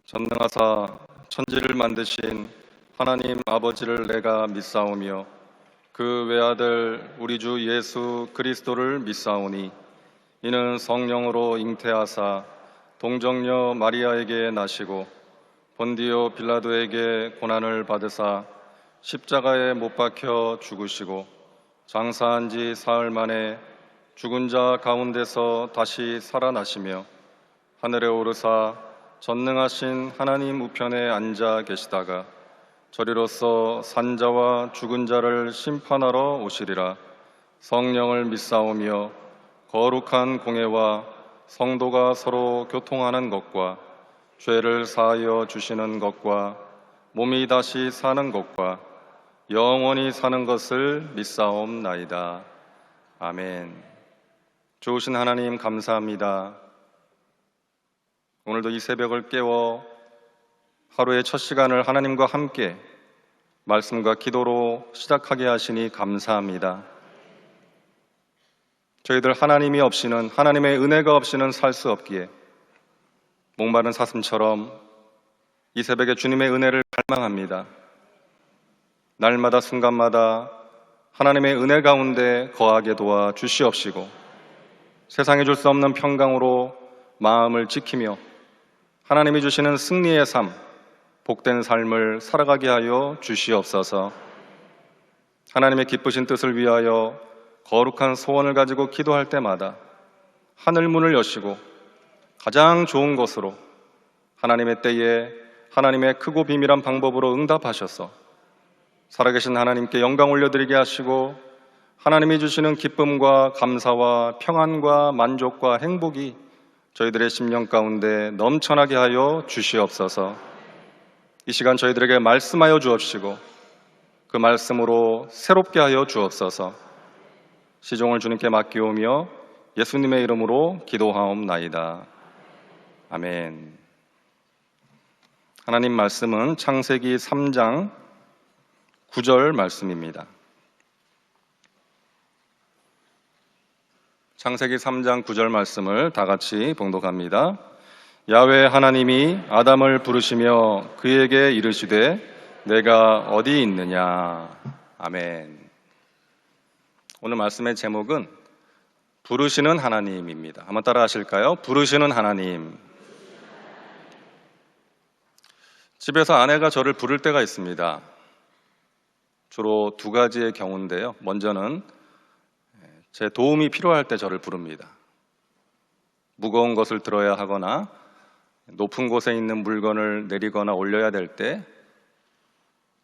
전능하사 천지를 만드신 하나님 아버지를 내가 믿사오며 그 외아들 우리 주 예수 그리스도를 믿사오니 이는 성령으로 잉태하사 동정녀 마리아에게 나시고 본디오 빌라도에게 고난을 받으사 십자가에 못 박혀 죽으시고 장사한 지 사흘 만에 죽은 자 가운데서 다시 살아나시며 하늘에 오르사 전능하신 하나님 우편에 앉아 계시다가 저리로서 산자와 죽은 자를 심판하러 오시리라. 성령을 믿사오며 거룩한 공회와 성도가 서로 교통하는 것과 죄를 사하여 주시는 것과 몸이 다시 사는 것과 영원히 사는 것을 믿사옵나이다. 아멘. 좋으신 하나님 감사합니다. 오늘도 이 새벽을 깨워 하루의 첫 시간을 하나님과 함께 말씀과 기도로 시작하게 하시니 감사합니다. 저희들 하나님이 없이는, 하나님의 은혜가 없이는 살 수 없기에 목마른 사슴처럼 이 새벽에 주님의 은혜를 갈망합니다. 날마다 순간마다 하나님의 은혜 가운데 거하게 도와 주시옵시고 세상에 줄 수 없는 평강으로 마음을 지키며 하나님이 주시는 승리의 삶, 복된 삶을 살아가게 하여 주시옵소서. 하나님의 기쁘신 뜻을 위하여 거룩한 소원을 가지고 기도할 때마다 하늘문을 여시고 가장 좋은 것으로 하나님의 때에 하나님의 크고 비밀한 방법으로 응답하셔서 살아계신 하나님께 영광 올려드리게 하시고 하나님이 주시는 기쁨과 감사와 평안과 만족과 행복이 저희들의 심령 가운데 넘쳐나게 하여 주시옵소서. 이 시간 저희들에게 말씀하여 주옵시고 그 말씀으로 새롭게 하여 주옵소서. 시종을 주님께 맡기오며 예수님의 이름으로 기도하옵나이다. 아멘. 하나님 말씀은 창세기 3장 9절 말씀입니다. 창세기 3장 9절 말씀을 다 같이 봉독합니다. 야훼 하나님이 아담을 부르시며 그에게 이르시되 내가 어디 있느냐. 아멘. 오늘 말씀의 제목은 부르시는 하나님입니다. 한번 따라 하실까요? 부르시는 하나님. 집에서 아내가 저를 부를 때가 있습니다. 주로 두 가지의 경우인데요. 먼저는 제 도움이 필요할 때 저를 부릅니다. 무거운 것을 들어야 하거나 높은 곳에 있는 물건을 내리거나 올려야 될 때,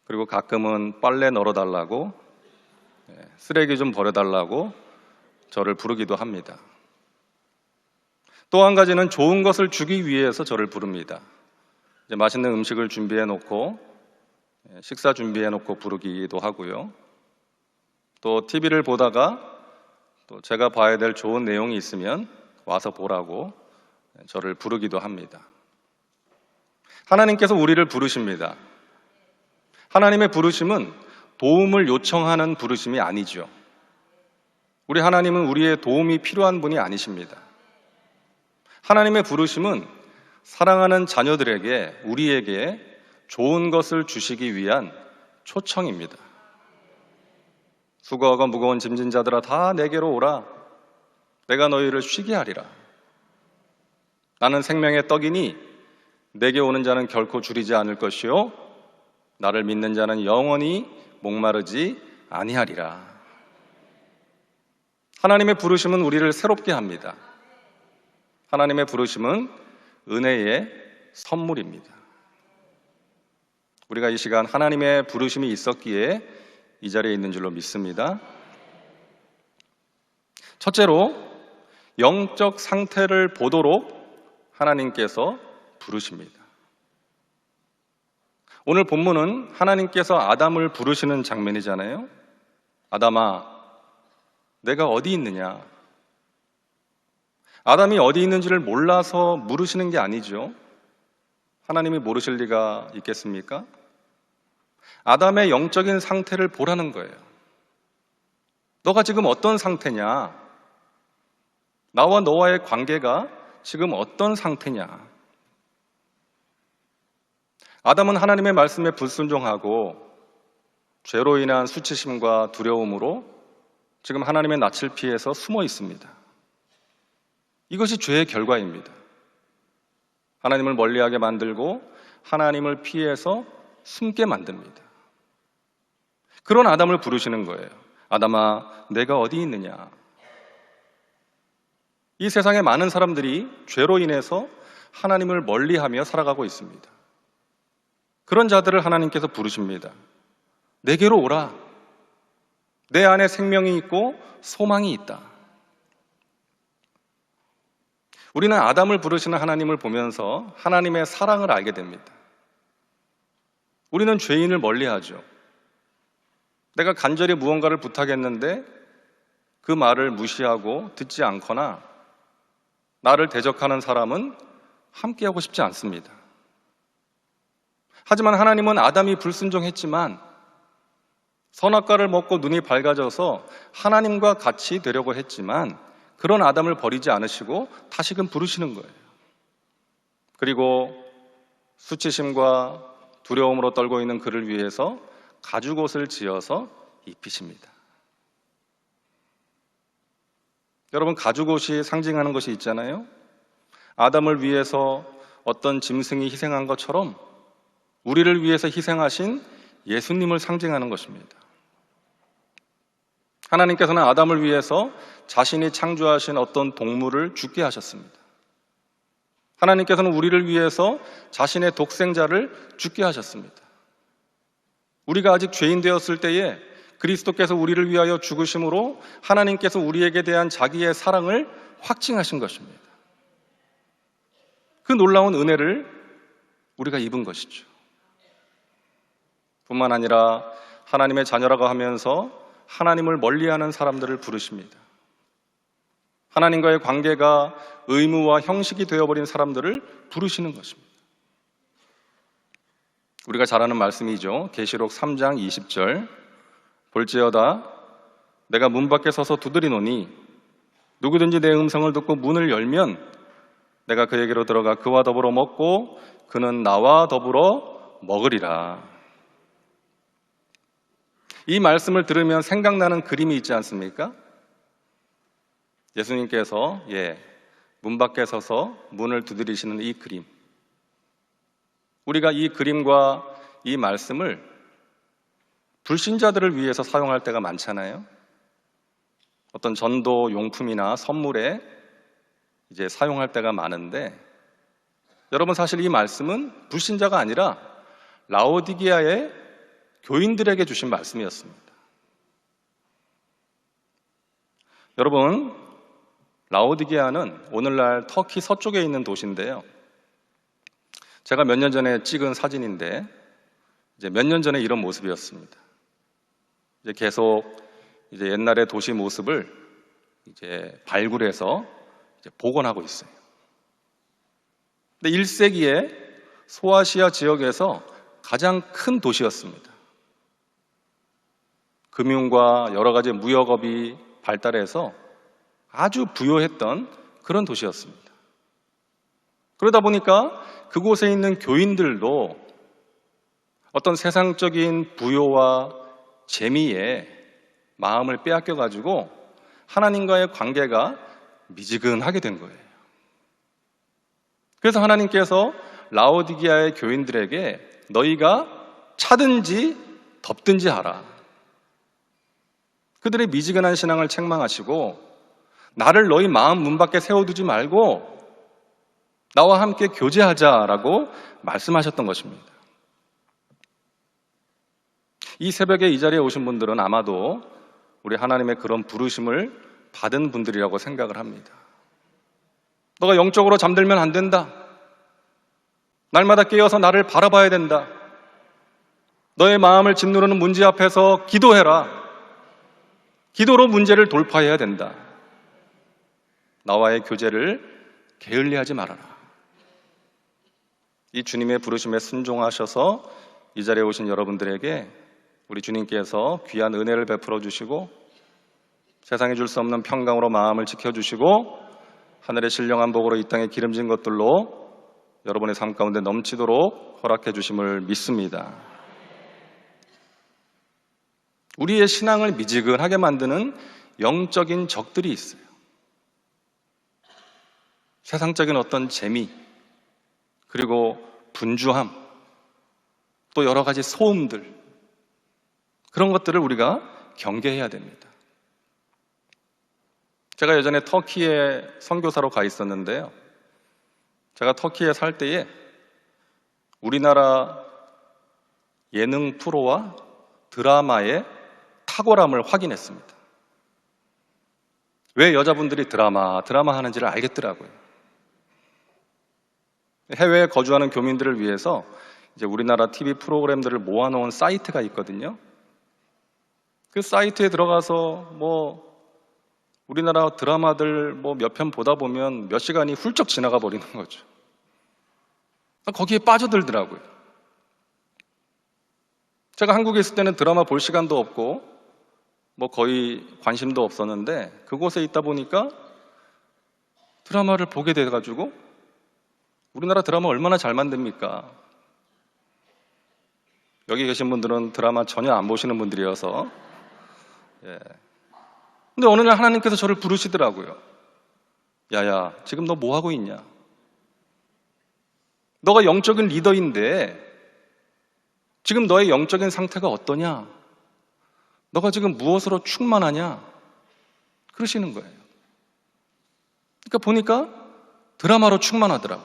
그리고 가끔은 빨래 널어달라고, 쓰레기 좀 버려달라고 저를 부르기도 합니다. 또 한 가지는 좋은 것을 주기 위해서 저를 부릅니다. 이제 맛있는 음식을 준비해 놓고 식사 준비해 놓고 부르기도 하고요. 또 TV를 보다가 또 제가 봐야 될 좋은 내용이 있으면 와서 보라고 저를 부르기도 합니다. 하나님께서 우리를 부르십니다. 하나님의 부르심은 도움을 요청하는 부르심이 아니죠. 우리 하나님은 우리의 도움이 필요한 분이 아니십니다. 하나님의 부르심은 사랑하는 자녀들에게, 우리에게 좋은 것을 주시기 위한 초청입니다. 수고하고 무거운 짐진 자들아 다 내게로 오라. 내가 너희를 쉬게 하리라. 나는 생명의 떡이니 내게 오는 자는 결코 줄이지 않을 것이요 나를 믿는 자는 영원히 목마르지 아니하리라. 하나님의 부르심은 우리를 새롭게 합니다. 하나님의 부르심은 은혜의 선물입니다. 우리가 이 시간 하나님의 부르심이 있었기에 이 자리에 있는 줄로 믿습니다. 첫째로, 영적 상태를 보도록 하나님께서 부르십니다. 오늘 본문은 하나님께서 아담을 부르시는 장면이잖아요. 아담아, 내가 어디 있느냐? 아담이 어디 있는지를 몰라서 물으시는 게 아니죠. 하나님이 모르실 리가 있겠습니까? 아담의 영적인 상태를 보라는 거예요. 너가 지금 어떤 상태냐? 나와 너와의 관계가 지금 어떤 상태냐? 아담은 하나님의 말씀에 불순종하고 죄로 인한 수치심과 두려움으로 지금 하나님의 낯을 피해서 숨어 있습니다. 이것이 죄의 결과입니다. 하나님을 멀리하게 만들고 하나님을 피해서 숨게 만듭니다. 그런 아담을 부르시는 거예요. 아담아, 내가 어디 있느냐? 이 세상에 많은 사람들이 죄로 인해서 하나님을 멀리하며 살아가고 있습니다. 그런 자들을 하나님께서 부르십니다. 내게로 오라. 내 안에 생명이 있고 소망이 있다. 우리는 아담을 부르시는 하나님을 보면서 하나님의 사랑을 알게 됩니다. 우리는 죄인을 멀리하죠. 내가 간절히 무언가를 부탁했는데 그 말을 무시하고 듣지 않거나 나를 대적하는 사람은 함께하고 싶지 않습니다. 하지만 하나님은 아담이 불순종했지만 선악과를 먹고 눈이 밝아져서 하나님과 같이 되려고 했지만 그런 아담을 버리지 않으시고 다시금 부르시는 거예요. 그리고 수치심과 두려움으로 떨고 있는 그를 위해서 가죽옷을 지어서 입히십니다. 여러분, 가죽옷이 상징하는 것이 있잖아요. 아담을 위해서 어떤 짐승이 희생한 것처럼 우리를 위해서 희생하신 예수님을 상징하는 것입니다. 하나님께서는 아담을 위해서 자신이 창조하신 어떤 동물을 죽게 하셨습니다. 하나님께서는 우리를 위해서 자신의 독생자를 죽게 하셨습니다. 우리가 아직 죄인 되었을 때에 그리스도께서 우리를 위하여 죽으심으로 하나님께서 우리에게 대한 자기의 사랑을 확증하신 것입니다. 그 놀라운 은혜를 우리가 입은 것이죠. 뿐만 아니라 하나님의 자녀라고 하면서 하나님을 멀리하는 사람들을 부르십니다. 하나님과의 관계가 의무와 형식이 되어버린 사람들을 부르시는 것입니다. 우리가 잘 아는 말씀이죠. 계시록 3장 20절 볼지어다 내가 문 밖에 서서 두드리노니 누구든지 내 음성을 듣고 문을 열면 내가 그에게로 들어가 그와 더불어 먹고 그는 나와 더불어 먹으리라. 이 말씀을 들으면 생각나는 그림이 있지 않습니까? 예수님께서 문 밖에 서서 문을 두드리시는 이 그림. 우리가 이 그림과 이 말씀을 불신자들을 위해서 사용할 때가 많잖아요. 어떤 전도 용품이나 선물에 이제 사용할 때가 많은데 여러분, 사실 이 말씀은 불신자가 아니라 라오디게아의 교인들에게 주신 말씀이었습니다. 여러분, 라오디게아는 오늘날 터키 서쪽에 있는 도시인데요. 제가 몇 년 전에 찍은 사진인데 이제 몇 년 전에 이런 모습이었습니다. 이제 계속 이제 옛날의 도시 모습을 이제 발굴해서 이제 복원하고 있어요. 근데 1세기에 소아시아 지역에서 가장 큰 도시였습니다. 금융과 여러 가지 무역업이 발달해서 아주 부유했던 그런 도시였습니다. 그러다 보니까 그곳에 있는 교인들도 어떤 세상적인 부요와 재미에 마음을 빼앗겨가지고 하나님과의 관계가 미지근하게 된 거예요. 그래서 하나님께서 라오디게아의 교인들에게 너희가 차든지 덮든지 하라. 그들의 미지근한 신앙을 책망하시고 나를 너희 마음 문 밖에 세워두지 말고 나와 함께 교제하자라고 말씀하셨던 것입니다. 이 새벽에 이 자리에 오신 분들은 아마도 우리 하나님의 그런 부르심을 받은 분들이라고 생각을 합니다. 너가 영적으로 잠들면 안 된다. 날마다 깨어서 나를 바라봐야 된다. 너의 마음을 짓누르는 문제 앞에서 기도해라. 기도로 문제를 돌파해야 된다. 나와의 교제를 게을리하지 말아라. 이 주님의 부르심에 순종하셔서 이 자리에 오신 여러분들에게 우리 주님께서 귀한 은혜를 베풀어 주시고 세상에 줄 수 없는 평강으로 마음을 지켜주시고 하늘의 신령한 복으로 이 땅에 기름진 것들로 여러분의 삶 가운데 넘치도록 허락해 주심을 믿습니다. 우리의 신앙을 미지근하게 만드는 영적인 적들이 있어요. 세상적인 어떤 재미, 그리고 분주함, 또 여러 가지 소음들, 그런 것들을 우리가 경계해야 됩니다. 제가 예전에 터키에 선교사로 가 있었는데요. 제가 터키에 살 때에 우리나라 예능 프로와 드라마의 탁월함을 확인했습니다. 왜 여자분들이 드라마 하는지를 알겠더라고요. 해외에 거주하는 교민들을 위해서 이제 우리나라 TV 프로그램들을 모아놓은 사이트가 있거든요. 그 사이트에 들어가서 우리나라 드라마들 몇 편 보다 보면 몇 시간이 훌쩍 지나가 버리는 거죠. 거기에 빠져들더라고요. 제가 한국에 있을 때는 드라마 볼 시간도 없고 거의 관심도 없었는데 그곳에 있다 보니까 드라마를 보게 돼가지고 우리나라 드라마 얼마나 잘 만듭니까? 여기 계신 분들은 드라마 전혀 안 보시는 분들이어서 근데 어느 날 하나님께서 저를 부르시더라고요. 야야, 지금 너 뭐 하고 있냐? 너가 영적인 리더인데 지금 너의 영적인 상태가 어떠냐? 너가 지금 무엇으로 충만하냐? 그러시는 거예요. 그러니까 보니까 드라마로 충만하더라고.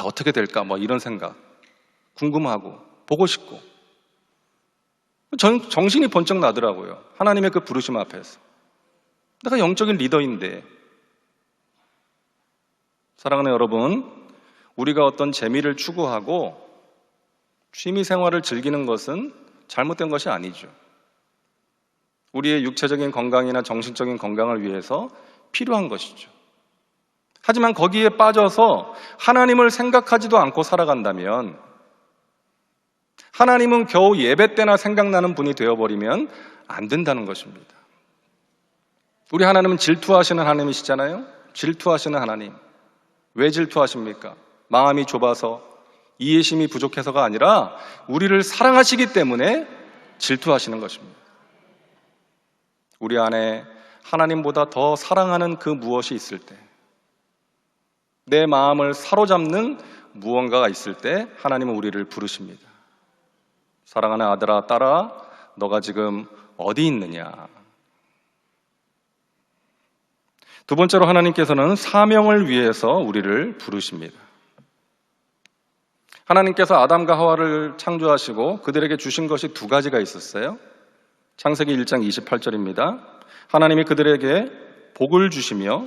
어떻게 될까? 이런 생각. 궁금하고 보고 싶고 정신이 번쩍 나더라고요. 하나님의 그 부르심 앞에서 내가 영적인 리더인데. 사랑하는 여러분, 우리가 어떤 재미를 추구하고 취미 생활을 즐기는 것은 잘못된 것이 아니죠. 우리의 육체적인 건강이나 정신적인 건강을 위해서 필요한 것이죠. 하지만 거기에 빠져서 하나님을 생각하지도 않고 살아간다면, 하나님은 겨우 예배 때나 생각나는 분이 되어버리면 안 된다는 것입니다. 우리 하나님은 질투하시는 하나님이시잖아요. 질투하시는 하나님. 왜 질투하십니까? 마음이 좁아서, 이해심이 부족해서가 아니라 우리를 사랑하시기 때문에 질투하시는 것입니다. 우리 안에 하나님보다 더 사랑하는 그 무엇이 있을 때, 내 마음을 사로잡는 무언가가 있을 때 하나님은 우리를 부르십니다. 사랑하는 아들아, 딸아, 너가 지금 어디 있느냐? 두 번째로 하나님께서는 사명을 위해서 우리를 부르십니다. 하나님께서 아담과 하와를 창조하시고 그들에게 주신 것이 두 가지가 있었어요. 창세기 1장 28절입니다. 하나님이 그들에게 복을 주시며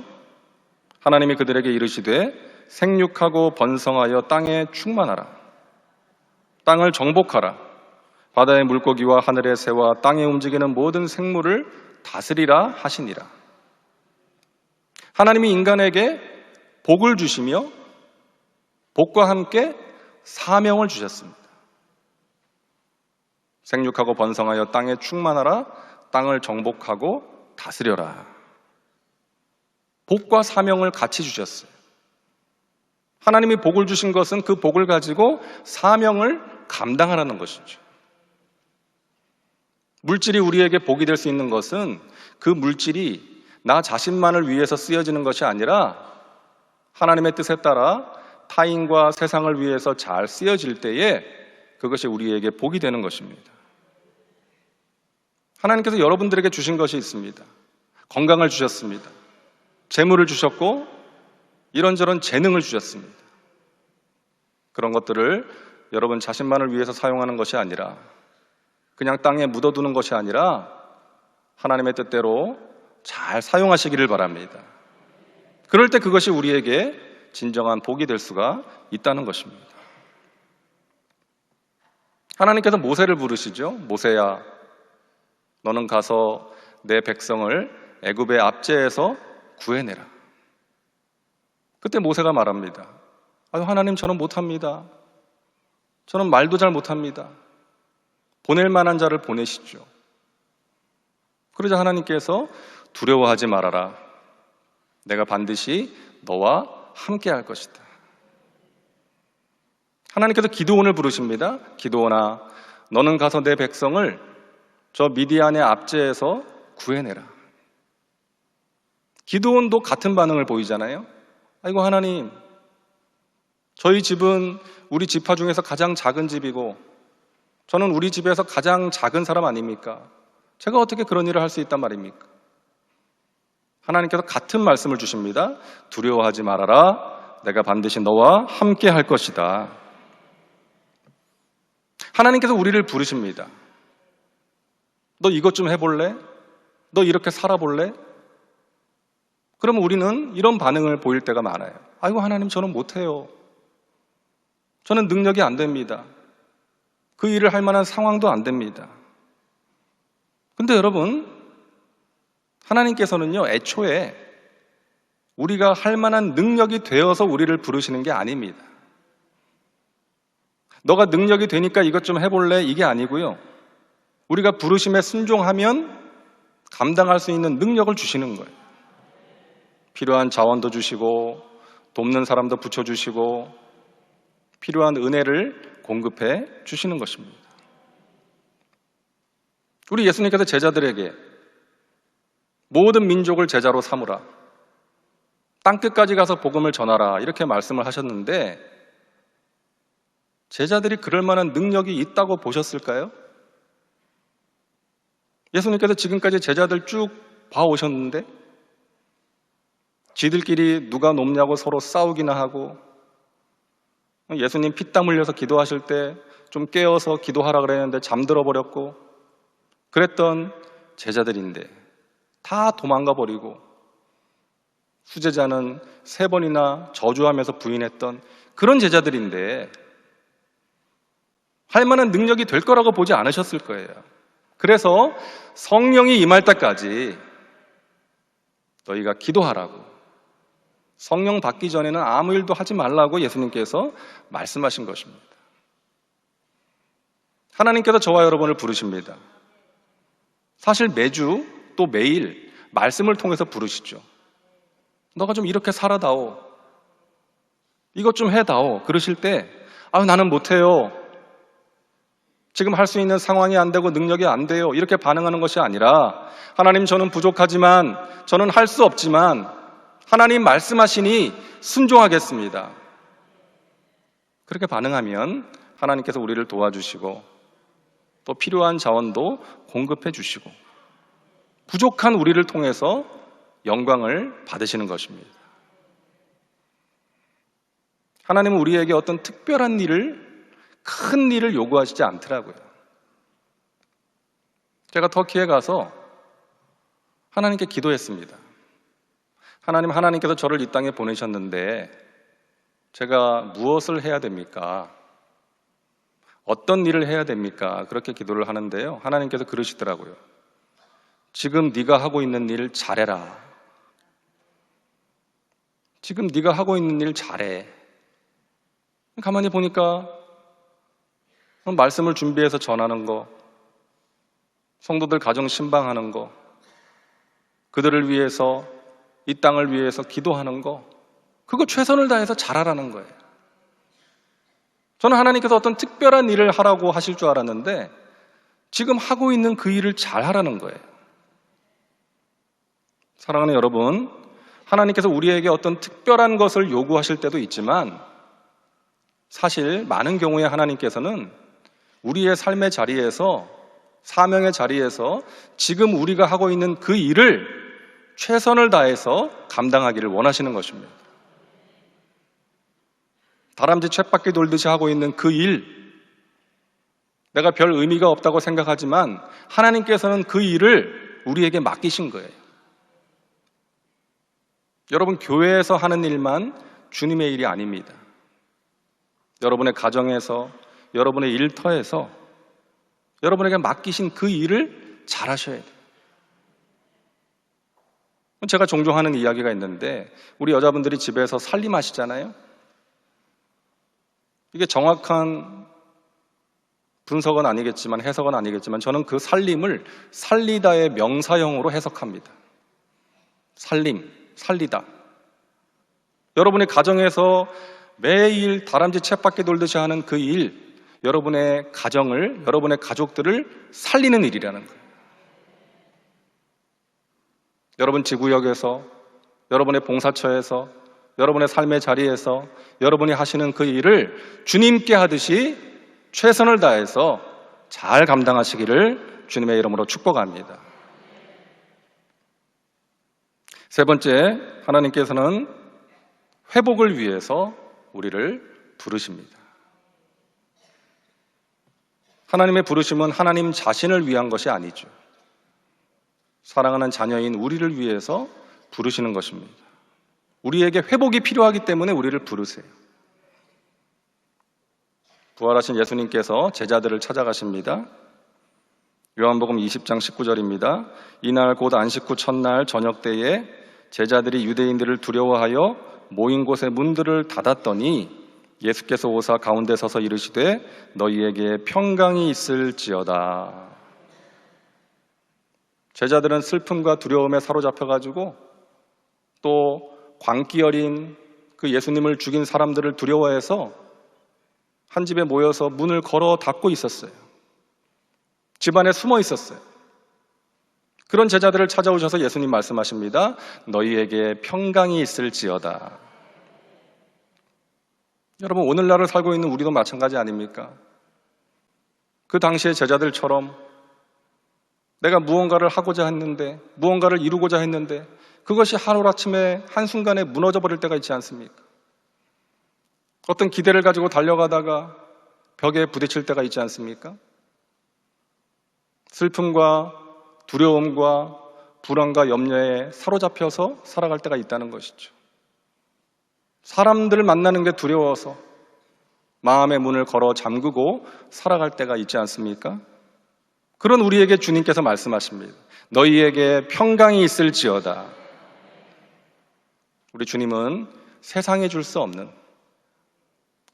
하나님이 그들에게 이르시되 생육하고 번성하여 땅에 충만하라. 땅을 정복하라. 바다의 물고기와 하늘의 새와 땅에 움직이는 모든 생물을 다스리라 하시니라. 하나님이 인간에게 복을 주시며 복과 함께 사명을 주셨습니다. 생육하고 번성하여 땅에 충만하라. 땅을 정복하고 다스려라. 복과 사명을 같이 주셨어요. 하나님이 복을 주신 것은 그 복을 가지고 사명을 감당하라는 것이죠. 물질이 우리에게 복이 될 수 있는 것은 그 물질이 나 자신만을 위해서 쓰여지는 것이 아니라 하나님의 뜻에 따라 타인과 세상을 위해서 잘 쓰여질 때에 그것이 우리에게 복이 되는 것입니다. 하나님께서 여러분들에게 주신 것이 있습니다. 건강을 주셨습니다. 재물을 주셨고 이런저런 재능을 주셨습니다. 그런 것들을 여러분 자신만을 위해서 사용하는 것이 아니라, 그냥 땅에 묻어두는 것이 아니라 하나님의 뜻대로 잘 사용하시기를 바랍니다. 그럴 때 그것이 우리에게 진정한 복이 될 수가 있다는 것입니다. 하나님께서 모세를 부르시죠. 모세야, 너는 가서 내 백성을 애굽의 압제에서 구해내라. 그때 모세가 말합니다. 하나님, 저는 못합니다. 저는 말도 잘 못합니다. 보낼 만한 자를 보내시죠. 그러자 하나님께서 두려워하지 말아라. 내가 반드시 너와 함께 할 것이다. 하나님께서 기드온을 부르십니다. 기드온아, 너는 가서 내 백성을 저 미디안의 압제에서 구해내라. 기드온도 같은 반응을 보이잖아요. 아이고 하나님, 저희 집은 우리 지파 중에서 가장 작은 집이고 저는 우리 집에서 가장 작은 사람 아닙니까? 제가 어떻게 그런 일을 할 수 있단 말입니까? 하나님께서 같은 말씀을 주십니다. 두려워하지 말아라. 내가 반드시 너와 함께 할 것이다. 하나님께서 우리를 부르십니다. 너 이것 좀 해볼래? 너 이렇게 살아볼래? 그러면 우리는 이런 반응을 보일 때가 많아요. 아이고 하나님, 저는 못해요. 저는 능력이 안 됩니다. 그 일을 할 만한 상황도 안 됩니다. 근데 여러분, 하나님께서는요, 애초에 우리가 할 만한 능력이 되어서 우리를 부르시는 게 아닙니다. 너가 능력이 되니까 이것 좀 해볼래? 이게 아니고요. 우리가 부르심에 순종하면 감당할 수 있는 능력을 주시는 거예요. 필요한 자원도 주시고 돕는 사람도 붙여주시고 필요한 은혜를 공급해 주시는 것입니다. 우리 예수님께서 제자들에게 모든 민족을 제자로 삼으라, 땅끝까지 가서 복음을 전하라 이렇게 말씀을 하셨는데 제자들이 그럴 만한 능력이 있다고 보셨을까요? 예수님께서 지금까지 제자들 쭉 봐오셨는데 지들끼리 누가 높냐고 서로 싸우기나 하고 예수님 피땀 흘려서 기도하실 때 좀 깨어서 기도하라 그랬는데 잠들어 버렸고 그랬던 제자들인데 다 도망가 버리고 수제자는 3번이나 저주하면서 부인했던 그런 제자들인데 할 만한 능력이 될 거라고 보지 않으셨을 거예요. 그래서 성령이 임할 때까지 너희가 기도하라고, 성령 받기 전에는 아무 일도 하지 말라고 예수님께서 말씀하신 것입니다. 하나님께서 저와 여러분을 부르십니다. 사실 매주 또 매일 말씀을 통해서 부르시죠. 너가 좀 이렇게 살아다오, 이것 좀 해다오 그러실 때 나는 못해요, 지금 할 수 있는 상황이 안 되고 능력이 안 돼요 이렇게 반응하는 것이 아니라 하나님, 저는 부족하지만, 저는 할 수 없지만 하나님 말씀하시니 순종하겠습니다. 그렇게 반응하면 하나님께서 우리를 도와주시고 또 필요한 자원도 공급해 주시고 부족한 우리를 통해서 영광을 받으시는 것입니다. 하나님은 우리에게 어떤 특별한 일을, 큰 일을 요구하시지 않더라고요. 제가 터키에 가서 하나님께 기도했습니다. 하나님께서 저를 이 땅에 보내셨는데 제가 무엇을 해야 됩니까? 어떤 일을 해야 됩니까? 그렇게 기도를 하는데요, 하나님께서 그러시더라고요. 지금 네가 하고 있는 일 잘해라. 지금 네가 하고 있는 일 잘해. 가만히 보니까 말씀을 준비해서 전하는 거, 성도들 가정 신방하는 거, 그들을 위해서, 이 땅을 위해서 기도하는 거, 그거 최선을 다해서 잘하라는 거예요. 저는 하나님께서 어떤 특별한 일을 하라고 하실 줄 알았는데 지금 하고 있는 그 일을 잘하라는 거예요. 사랑하는 여러분, 하나님께서 우리에게 어떤 특별한 것을 요구하실 때도 있지만 사실 많은 경우에 하나님께서는 우리의 삶의 자리에서, 사명의 자리에서 지금 우리가 하고 있는 그 일을 최선을 다해서 감당하기를 원하시는 것입니다. 다람쥐 쳇바퀴 돌듯이 하고 있는 그 일, 내가 별 의미가 없다고 생각하지만 하나님께서는 그 일을 우리에게 맡기신 거예요. 여러분, 교회에서 하는 일만 주님의 일이 아닙니다. 여러분의 가정에서, 여러분의 일터에서 여러분에게 맡기신 그 일을 잘 하셔야 돼요. 제가 종종 하는 이야기가 있는데 우리 여자분들이 집에서 살림하시잖아요. 이게 정확한 분석은 아니겠지만, 해석은 아니겠지만 저는 그 살림을 살리다의 명사형으로 해석합니다. 살림, 살리다. 여러분의 가정에서 매일 다람쥐 쳇바퀴 돌듯이 하는 그 일, 여러분의 가정을, 여러분의 가족들을 살리는 일이라는 거예요. 여러분 지구역에서, 여러분의 봉사처에서, 여러분의 삶의 자리에서 여러분이 하시는 그 일을 주님께 하듯이 최선을 다해서 잘 감당하시기를 주님의 이름으로 축복합니다. 세 번째, 하나님께서는 회복을 위해서 우리를 부르십니다. 하나님의 부르심은 하나님 자신을 위한 것이 아니죠. 사랑하는 자녀인 우리를 위해서 부르시는 것입니다. 우리에게 회복이 필요하기 때문에 우리를 부르세요. 부활하신 예수님께서 제자들을 찾아가십니다. 요한복음 20장 19절입니다. 이날 곧 안식 후 첫날 저녁 때에 제자들이 유대인들을 두려워하여 모인 곳의 문들을 닫았더니 예수께서 오사 가운데 서서 이르시되 너희에게 평강이 있을지어다. 제자들은 슬픔과 두려움에 사로잡혀가지고 또 광기 어린 그 예수님을 죽인 사람들을 두려워해서 한 집에 모여서 문을 걸어 닫고 있었어요. 집안에 숨어 있었어요. 그런 제자들을 찾아오셔서 예수님 말씀하십니다. 너희에게 평강이 있을지어다. 여러분, 오늘날을 살고 있는 우리도 마찬가지 아닙니까? 그 당시의 제자들처럼 내가 무언가를 하고자 했는데, 무언가를 이루고자 했는데 그것이 하루아침에 한순간에 무너져 버릴 때가 있지 않습니까? 어떤 기대를 가지고 달려가다가 벽에 부딪힐 때가 있지 않습니까? 슬픔과 두려움과 불안과 염려에 사로잡혀서 살아갈 때가 있다는 것이죠. 사람들을 만나는 게 두려워서 마음의 문을 걸어 잠그고 살아갈 때가 있지 않습니까? 그런 우리에게 주님께서 말씀하십니다. 너희에게 평강이 있을지어다. 우리 주님은 세상에 줄 수 없는,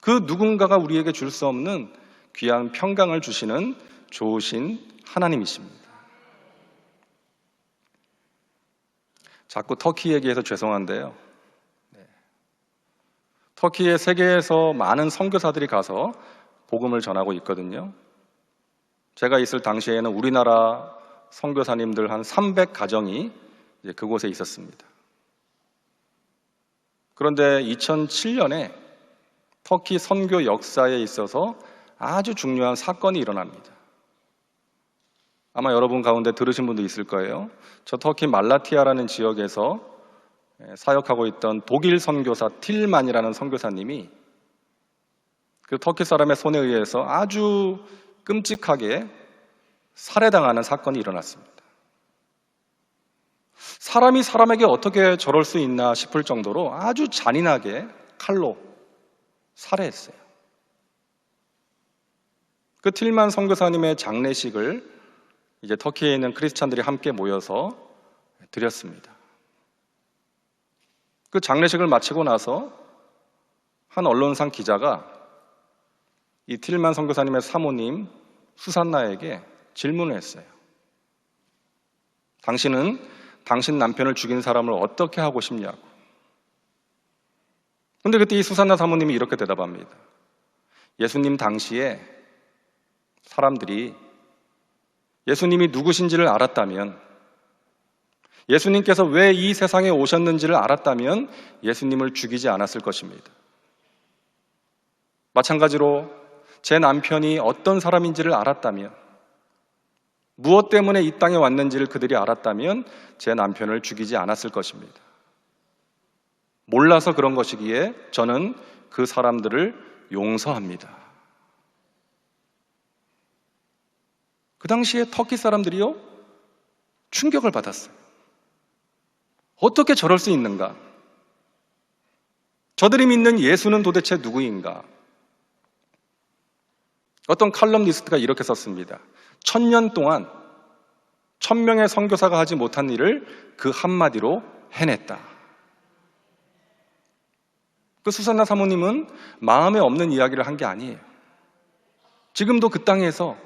그 누군가가 우리에게 줄 수 없는 귀한 평강을 주시는 좋으신 하나님이십니다. 자꾸 터키 얘기해서 죄송한데요. 터키에 세계에서 많은 선교사들이 가서 복음을 전하고 있거든요. 제가 있을 당시에는 우리나라 선교사님들 한 300가정이 그곳에 있었습니다. 그런데 2007년에 터키 선교 역사에 있어서 아주 중요한 사건이 일어납니다. 아마 여러분 가운데 들으신 분도 있을 거예요. 저 터키 말라티아라는 지역에서 사역하고 있던 독일 선교사 틸만이라는 선교사님이 그 터키 사람의 손에 의해서 아주 끔찍하게 살해당하는 사건이 일어났습니다. 사람이 사람에게 어떻게 저럴 수 있나 싶을 정도로 아주 잔인하게 칼로 살해했어요. 그 틸만 선교사님의 장례식을 이제 터키에 있는 크리스찬들이 함께 모여서 드렸습니다. 그 장례식을 마치고 나서 한 언론상 기자가 이 틸만 선교사님의 사모님 수산나에게 질문을 했어요. 당신은 당신 남편을 죽인 사람을 어떻게 하고 싶냐고. 근데 그때 이 수산나 사모님이 이렇게 대답합니다. 예수님 당시에 사람들이 예수님이 누구신지를 알았다면, 예수님께서 왜 이 세상에 오셨는지를 알았다면 예수님을 죽이지 않았을 것입니다. 마찬가지로 제 남편이 어떤 사람인지를 알았다면, 무엇 때문에 이 땅에 왔는지를 그들이 알았다면 제 남편을 죽이지 않았을 것입니다. 몰라서 그런 것이기에 저는 그 사람들을 용서합니다. 그 당시에 터키 사람들이요, 충격을 받았어요. 어떻게 저럴 수 있는가? 저들이 믿는 예수는 도대체 누구인가? 어떤 칼럼니스트가 이렇게 썼습니다. 1000년 동안 1000명의 선교사가 하지 못한 일을 그 한마디로 해냈다. 그 수산나 사모님은 마음에 없는 이야기를 한 게 아니에요. 지금도 그 땅에서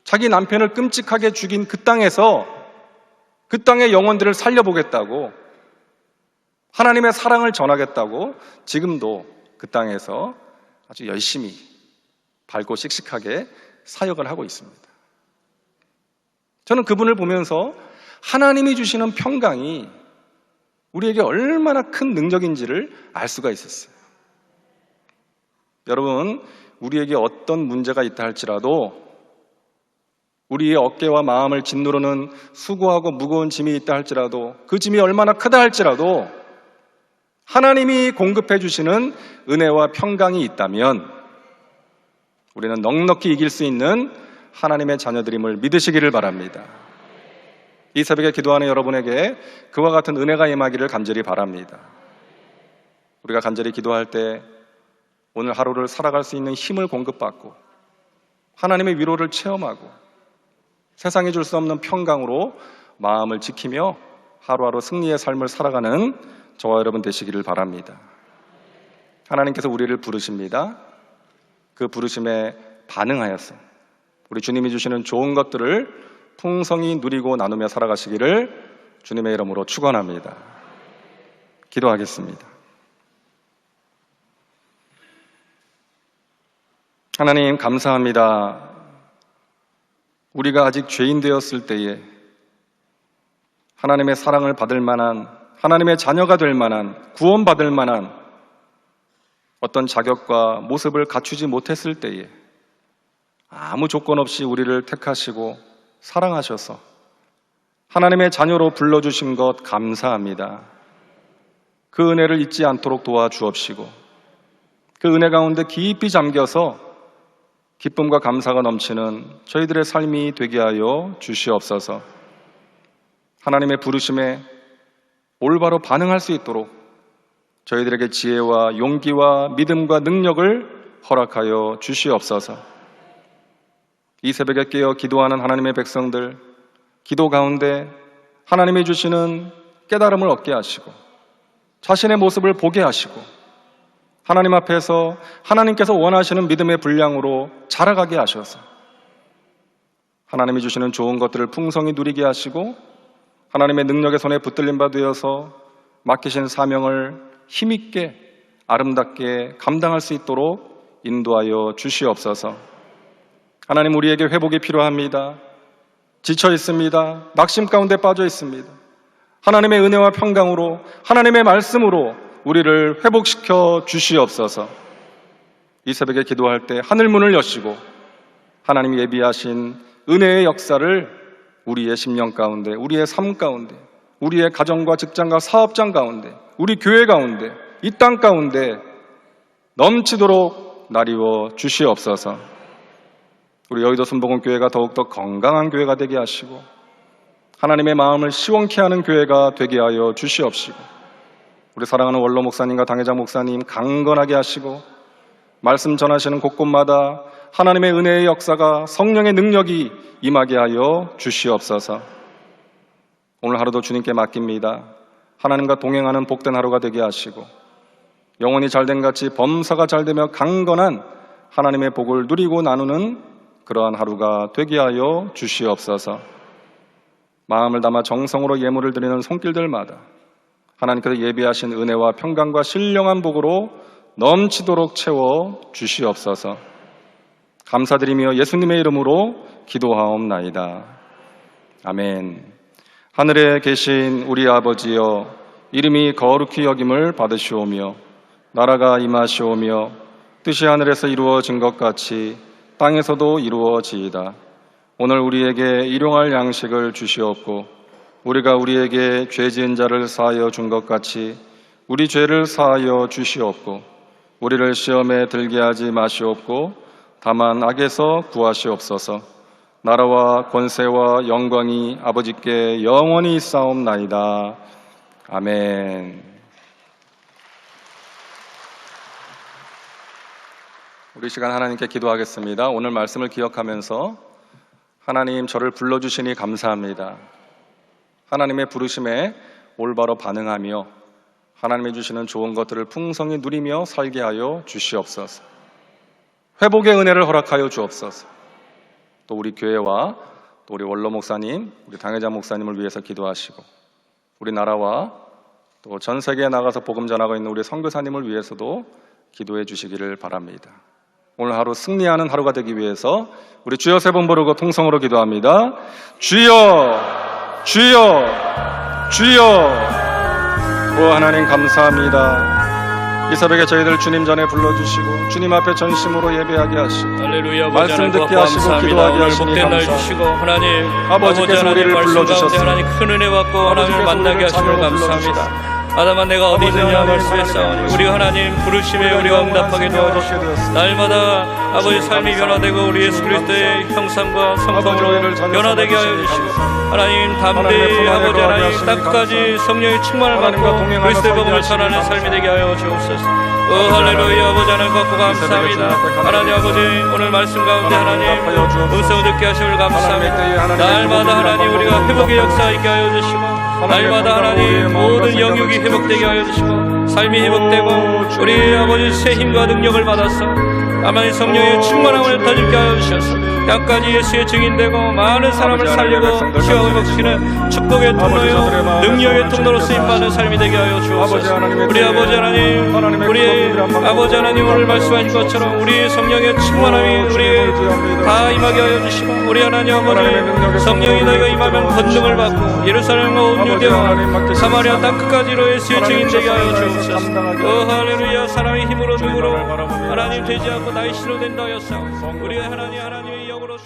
자기 남편을 끔찍하게 죽인 그 땅에서 그 땅의 영혼들을 살려보겠다고, 하나님의 사랑을 전하겠다고 지금도 그 그 땅에서 아주 열심히 밝고 씩씩하게 사역을 하고 있습니다. 저는 그분을 보면서 하나님이 주시는 평강이 우리에게 얼마나 큰 능력인지를 알 수가 있었어요. 여러분, 우리에게 어떤 문제가 있다 할지라도, 우리의 어깨와 마음을 짓누르는 수고하고 무거운 짐이 있다 할지라도, 그 짐이 얼마나 크다 할지라도 하나님이 공급해 주시는 은혜와 평강이 있다면 우리는 넉넉히 이길 수 있는 하나님의 자녀들임을 믿으시기를 바랍니다. 이 새벽에 기도하는 여러분에게 그와 같은 은혜가 임하기를 간절히 바랍니다. 우리가 간절히 기도할 때 오늘 하루를 살아갈 수 있는 힘을 공급받고 하나님의 위로를 체험하고 세상이 줄 수 없는 평강으로 마음을 지키며 하루하루 승리의 삶을 살아가는 저와 여러분 되시기를 바랍니다. 하나님께서 우리를 부르십니다. 그 부르심에 반응하여서 우리 주님이 주시는 좋은 것들을 풍성히 누리고 나누며 살아가시기를 주님의 이름으로 축원합니다. 기도하겠습니다. 하나님 감사합니다. 우리가 아직 죄인 되었을 때에 하나님의 사랑을 받을 만한, 하나님의 자녀가 될 만한, 구원받을 만한 어떤 자격과 모습을 갖추지 못했을 때에 아무 조건 없이 우리를 택하시고 사랑하셔서 하나님의 자녀로 불러주신 것 감사합니다. 그 은혜를 잊지 않도록 도와주옵시고 그 은혜 가운데 깊이 잠겨서 기쁨과 감사가 넘치는 저희들의 삶이 되게 하여 주시옵소서. 하나님의 부르심에 올바로 반응할 수 있도록 저희들에게 지혜와 용기와 믿음과 능력을 허락하여 주시옵소서. 이 새벽에 깨어 기도하는 하나님의 백성들, 기도 가운데 하나님이 주시는 깨달음을 얻게 하시고 자신의 모습을 보게 하시고 하나님 앞에서 하나님께서 원하시는 믿음의 분량으로 자라가게 하셔서 하나님이 주시는 좋은 것들을 풍성히 누리게 하시고 하나님의 능력의 손에 붙들림 바 되어서 맡기신 사명을 힘있게 아름답게 감당할 수 있도록 인도하여 주시옵소서. 하나님, 우리에게 회복이 필요합니다. 지쳐 있습니다. 낙심 가운데 빠져 있습니다. 하나님의 은혜와 평강으로 하나님의 말씀으로 우리를 회복시켜 주시옵소서. 이 새벽에 기도할 때 하늘문을 여시고 하나님이 예비하신 은혜의 역사를 우리의 심령 가운데, 우리의 삶 가운데, 우리의 가정과 직장과 사업장 가운데, 우리 교회 가운데, 이 땅 가운데 넘치도록 나리워 주시옵소서. 우리 여의도 순복음교회가 더욱더 건강한 교회가 되게 하시고 하나님의 마음을 시원케 하는 교회가 되게 하여 주시옵시고 우리 사랑하는 원로 목사님과 당회장 목사님 강건하게 하시고 말씀 전하시는 곳곳마다 하나님의 은혜의 역사가, 성령의 능력이 임하게 하여 주시옵소서. 오늘 하루도 주님께 맡깁니다. 하나님과 동행하는 복된 하루가 되게 하시고 영혼이 잘된 같이 범사가 잘되며 강건한 하나님의 복을 누리고 나누는 그러한 하루가 되게 하여 주시옵소서. 마음을 담아 정성으로 예물을 드리는 손길들마다 하나님께서 예비하신 은혜와 평강과 신령한 복으로 넘치도록 채워 주시옵소서. 감사드리며 예수님의 이름으로 기도하옵나이다. 아멘. 하늘에 계신 우리 아버지여, 이름이 거룩히 여김을 받으시오며 나라가 임하시오며 뜻이 하늘에서 이루어진 것 같이 땅에서도 이루어지이다. 오늘 우리에게 일용할 양식을 주시옵고 우리가 우리에게 죄 지은 자를 사하여 준 것 같이 우리 죄를 사하여 주시옵고 우리를 시험에 들게 하지 마시옵고 다만 악에서 구하시옵소서. 나라와 권세와 영광이 아버지께 영원히 있사옵나이다. 아멘. 우리 시간 하나님께 기도하겠습니다. 오늘 말씀을 기억하면서 하나님, 저를 불러주시니 감사합니다. 하나님의 부르심에 올바로 반응하며 하나님이 주시는 좋은 것들을 풍성히 누리며 살게 하여 주시옵소서. 회복의 은혜를 허락하여 주옵소서. 또 우리 교회와 또 우리 원로 목사님, 우리 당회장 목사님을 위해서 기도하시고 우리나라와 또 전 세계에 나가서 복음 전하고 있는 우리 선교사님을 위해서도 기도해 주시기를 바랍니다. 오늘 하루 승리하는 하루가 되기 위해서 우리 주여 세 번 부르고 통성으로 기도합니다. 주여, 주여, 주여. 오 하나님 감사합니다. 이 새벽에 저희들 주님 전에 불러주시고 주님 앞에 전심으로 예배하게 하시고 할렐루야. 말씀 듣게 하시고 기도하게 하시니 복된 날 감사합니다. 주시고 하나님 아버지께서 우리를 불러주셨습니다. 하나님 큰 은혜 받고 하나님을 만나게 하심을 감사합니다. 아담아 내가 어디 있느냐 말씀했사오니 우리 하나님 부르심에 우리가 응답하게 도와주시고 날마다 아버지 삶이 변화되고 우리 예수 그리스도의 형상과 성품으로 변화되게 하여 주시고 하나님 담대히 아버지 하나님 땅까지 성령의 충만을 받고 그리스도의 복음을 전하는 삶이 되게 하여 주옵소서. 할렐루야. 아버지 하나님 받고 감사합니다. 하나님 아버지 오늘 말씀 가운데 하나님 음성을 듣게 하심을 감사합니다. 날마다 하나님 우리가 회복의 역사 있게 하여 주시고 날마다 하나님 모든 영역이 회복되게 하여 주시고 삶이 회복되고 우리 아버지 새 힘과 능력을 받아서 하나님 성령의 충만함을 더 짓게 하여 주셔서 땅까지 예수의 증인되고 많은 사람을 살리고 치유하고 회복시키는 축복의 통로요 능력의 통로로 쓰임받는 삶이 되게 하여 주옵소서. 우리 아버지 하나님 우리 아버지 하나님 오늘 말씀하신 것처럼 우리 성령의 충만함이 우리 다 임하게 하여 주시고 우리 하나님 아버지 성령이 너희가 임하면 권능을 받고 예루살렘과 온 유대와 사마리아 땅 끝까지로 예수의 증인 되게 하여 주옵소서. 할렐루야. 사람의 힘으로 누구로 하나님 되지 않고 나의 신으로 된다 하였사오. 우리 하나님의 영으로